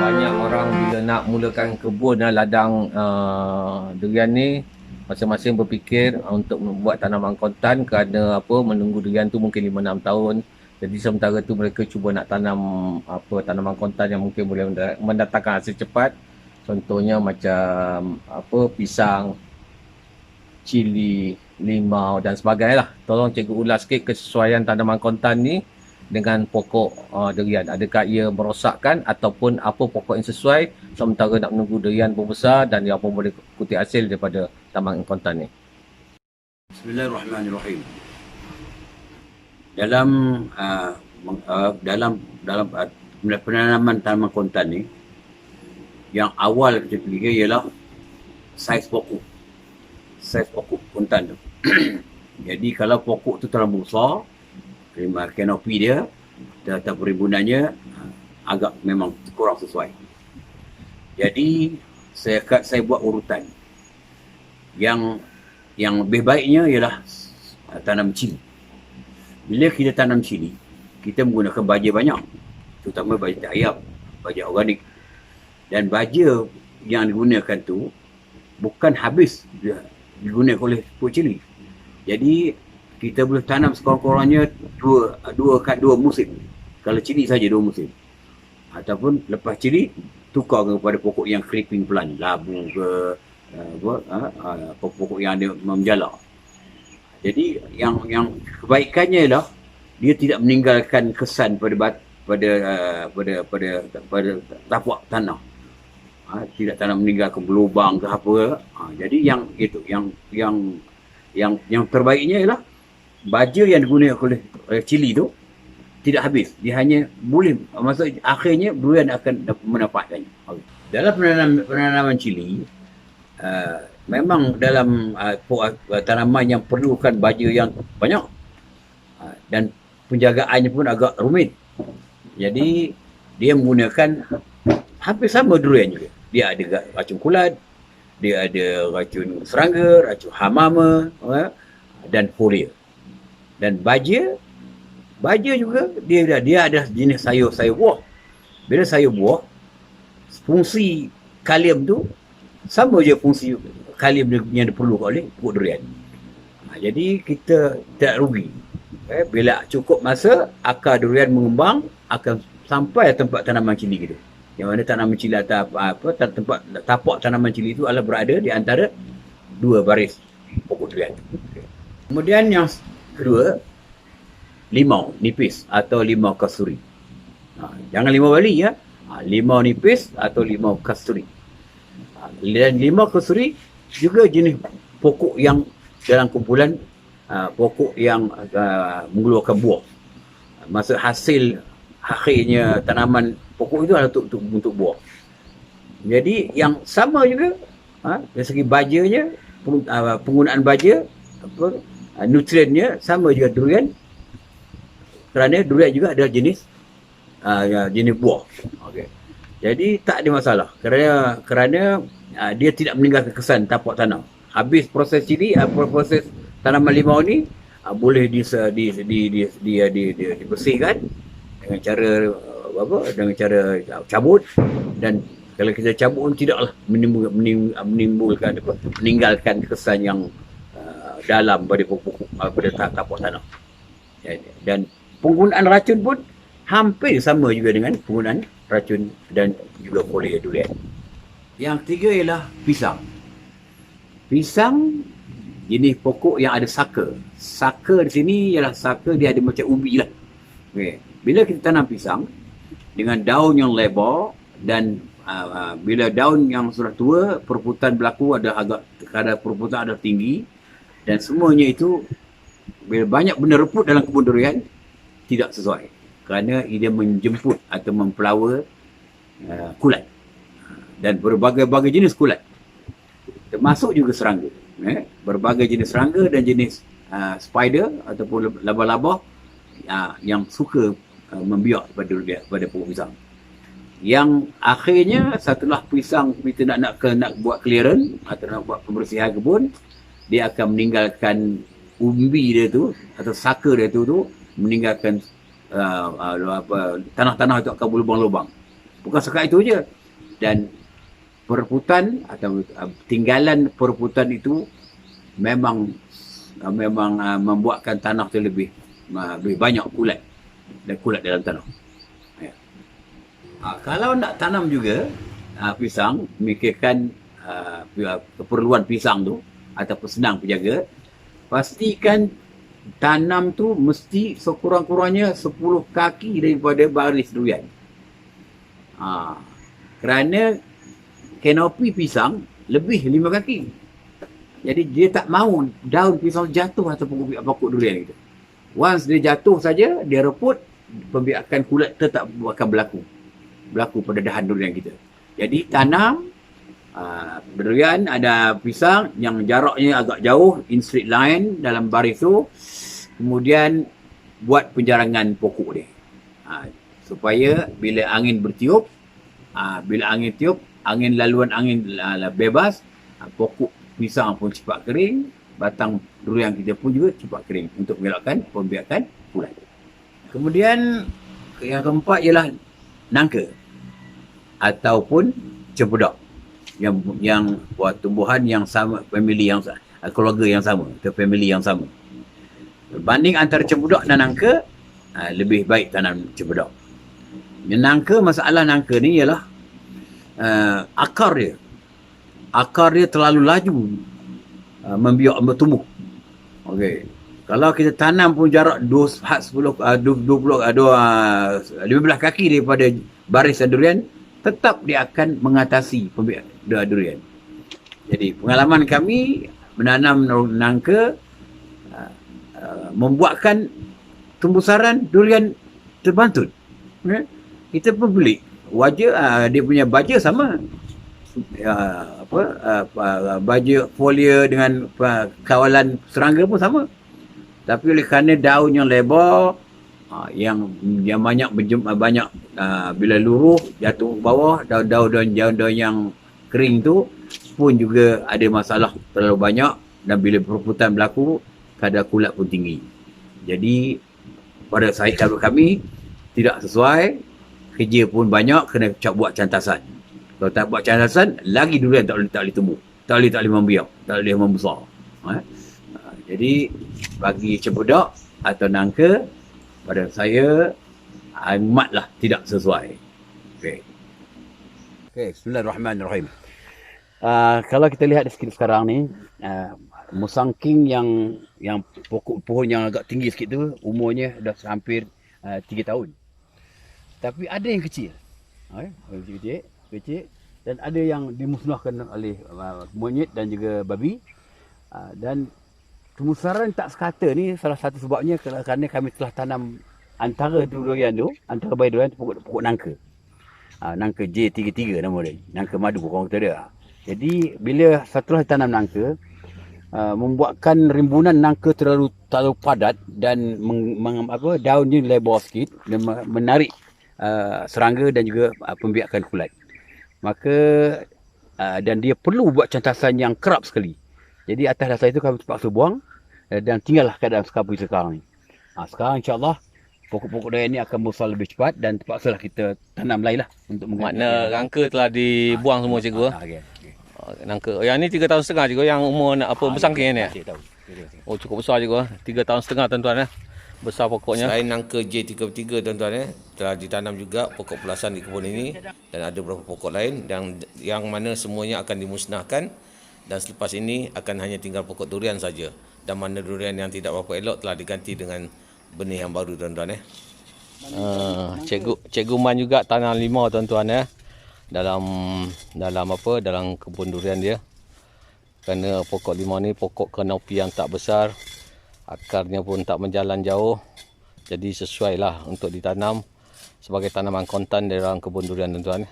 banyak orang bila nak mulakan kebun ladang durian ni, masing-masing berfikir untuk membuat tanaman kontan kerana apa, menunggu durian tu mungkin 5-6 tahun. Jadi sementara tu mereka cuba nak tanam tanaman kontan yang mungkin boleh mendatangkan hasil cepat. Contohnya macam pisang, cili, limau dan sebagainya lah. Tolong cikgu ulas sikit kesesuaian tanaman kontan ni dengan pokok durian. Adakah ia merosakkan ataupun apa pokok yang sesuai sementara nak menunggu durian berbesar dan ia pun boleh kutip hasil daripada tanaman kontan ni. Bismillahirrahmanirrahim. Dalam penanaman tanaman kontan ni, yang awal kita fikir ialah saiz pokok. Saiz pokok kontan tu. Jadi kalau pokok tu terlalu besar, kanopi dia atau perimbunannya agak memang kurang sesuai. Jadi saya buat urutan. Yang lebih baiknya ialah tanam cili. Bila kita tanam cili, kita menggunakan baja banyak, terutama baja ayam, baja organik. Dan baja yang digunakan tu bukan habis digunakan oleh pokok cili. Jadi kita boleh tanam sekurang-kurangnya dua musim. Kalau cili saja 2 musim. Ataupun lepas cili tukar kepada pokok yang creeping plant, labu ke pokok yang ada menjala. Jadi yang kebaikannya ialah dia tidak meninggalkan kesan pada tapak tanah. Tidak tanam meninggalkan berlubang ke apa. Jadi yang terbaiknya ialah baja yang digunakan oleh cili tu tidak habis. Dia hanya boleh, maksud akhirnya durian akan menempatkannya. Dalam penanaman cili, memang dalam tanaman yang perlukan baja yang banyak dan penjagaannya pun agak rumit. Jadi dia menggunakan hampir sama durian juga. Dia ada racun kulat, dia ada racun serangga, racun hamama dan foliar. Dan baja juga dia ada jenis sayur buah. Bila sayur buah, fungsi kalium tu sama je fungsi kalium yang diperlukan oleh pokok durian. Jadi kita tidak rugi. Bila cukup masa, akar durian mengembang akan sampai tempat tanaman cili kita. Yang mana tanaman cili atau tempat tapak tanaman cili itu adalah berada di antara 2 baris pokok durian. Kemudian yang kedua, limau nipis atau limau kasturi. Jangan limau bali ya. Limau nipis atau limau kasturi. Dan limau kasturi juga jenis pokok yang dalam kumpulan pokok yang mengeluarkan buah. Maksud hasil akhirnya tanaman pokok itu adalah untuk buah. Jadi yang sama juga dari segi bajanya, penggunaan baja, nutriennya sama juga durian. Kerana durian juga adalah jenis buah. Okay. Jadi tak ada masalah kerana dia tidak meninggalkan kesan tapak tanah. Habis proses cili, proses tanaman limau ni boleh dibersihkan dengan cara cabut, dan kalau kita cabut pun tidaklah meninggalkan kesan yang dalam pada tapak tanah. Dan penggunaan racun pun hampir sama juga dengan penggunaan racun dan juga foliar durian. Yang ketiga ialah pisang. Pisang jenis pokok yang ada saka. Saka di sini ialah saka dia ada macam ubi lah. Okay. Bila kita tanam pisang dengan daun yang lebar dan bila daun yang sudah tua, perputaran berlaku kadar perputaran ada tinggi, dan semuanya itu bila banyak benda reput dalam kebun durian tidak sesuai kerana ia menjemput atau mempelawa kulat dan berbagai-bagai jenis kulat, termasuk juga serangga. Berbagai jenis serangga dan jenis spider ataupun laba-laba yang suka membiak pada pokok pisang. Yang akhirnya setelah pisang kita nak buat clearance atau nak buat pembersihan kebun, dia akan meninggalkan umbi dia tu atau saka dia tu meninggalkan tanah-tanah itu akan berlubang-lubang. Bukan sekat itu je. Dan perebutan atau tinggalan perebutan itu memang membuatkan tanah tu lebih banyak kulat dan kulat dalam tanah. Ya. Kalau nak tanam juga pisang, mikirkan keperluan pisang tu ataupun senang penjaga, pastikan tanam tu mesti sekurang-kurangnya 10 kaki daripada baris durian. Kerana kanopi pisang lebih 5 kaki. Jadi dia tak mahu daun pisang jatuh ataupun pokok durian itu. Once dia jatuh saja, dia reput, pembiakan kulat tetap akan berlaku pada dahan durian kita. Jadi tanam durian, ada pisang yang jaraknya agak jauh, in straight line dalam baris tu. Kemudian buat penjarangan pokok dia. Supaya bila angin bertiup, bila angin tiup, laluan angin bebas, pokok pisang pun cepat kering, batang durian kita pun juga cepat kering untuk mengelakkan pembiakan kulat. Kemudian yang keempat ialah nangka ataupun cempedak yang buat tumbuhan yang sama, family yang keluarga yang sama atau family yang sama. Berbanding antara cempedak dan nangka, lebih baik tanam cempedak. Masalah nangka ni ialah akar dia terlalu laju membiak, bertumbuh. Okey. Kalau kita tanam pun jarak 15 kaki daripada baris durian, tetap dia akan mengatasi pembiak durian. Jadi pengalaman kami menanam nangka membuatkan tumbuh-saran durian terbantut. Kita pun beli wajah, dia punya baja sama. Baja folia dengan kawalan serangga pun sama. Tapi oleh kerana daun yang lebar, yang banyak bila luruh jatuh bawah, daun yang kering tu pun juga ada masalah terlalu banyak, dan bila perebutan berlaku, kadar kulat pun tinggi. Jadi pada kalau kami tidak sesuai, kerja pun banyak, kena buat cantasan. Kalau tak buat cantasan, lagi durian tak boleh tumbuh, tak boleh membiak, tak boleh membesar. Jadi bagi cempedak atau nangka, pada saya amatlah tidak sesuai. Okey, bismillahirrahmanirrahim. Kalau kita lihat di sekarang ni, musangking yang pokok pohon yang agak tinggi sikit tu, umurnya dah hampir 3 tahun. Tapi ada yang kecil. Kecil, dan ada yang dimusnahkan oleh monyet dan juga babi. Dan kemusaran tak sekata ni salah satu sebabnya kerana kami telah tanam antara durian tu, antara bayi durian tu pokok nangka. Nangka J33 nama dia. Nangka madu orang kata dia. Jadi bila setelah tanam nangka, membuatkan rimbunan nangka terlalu padat dan daunnya lebar sikit dan menarik serangga dan juga pembiakan kulat. Maka dan dia perlu buat cantasan yang kerap sekali. Jadi atas dasar itu kami terpaksa buang dan tinggallah keadaan seperti sekarang ni. Sekarang insya-Allah pokok-pokok durian ini akan besar lebih cepat dan terpaksalah kita tanam lain lah untuk mengganti. Makna nangka telah dibuang semua cikgu. Okay. Nangka. Yang ni 3 tahun setengah cikgu, yang umur bersangking ni. Oh, cukup besar cikgu. 3 tahun setengah tuan-tuan . Besar pokoknya. Selain nangka J33 tuan-tuan telah ditanam juga pokok pulasan di kebun ini, dan ada beberapa pokok lain yang mana semuanya akan dimusnahkan, dan selepas ini akan hanya tinggal pokok durian saja, dan mana durian yang tidak berapa elok telah diganti dengan benih yang baru tuan-tuan . Cikgu Man juga tanam limau tuan-tuan . Dalam kebun durian dia. Kerana pokok limau ni pokok kanopi yang tak besar, akarnya pun tak menjalan jauh, jadi sesuailah untuk ditanam sebagai tanaman kontan dalam kebun durian tuan-tuan .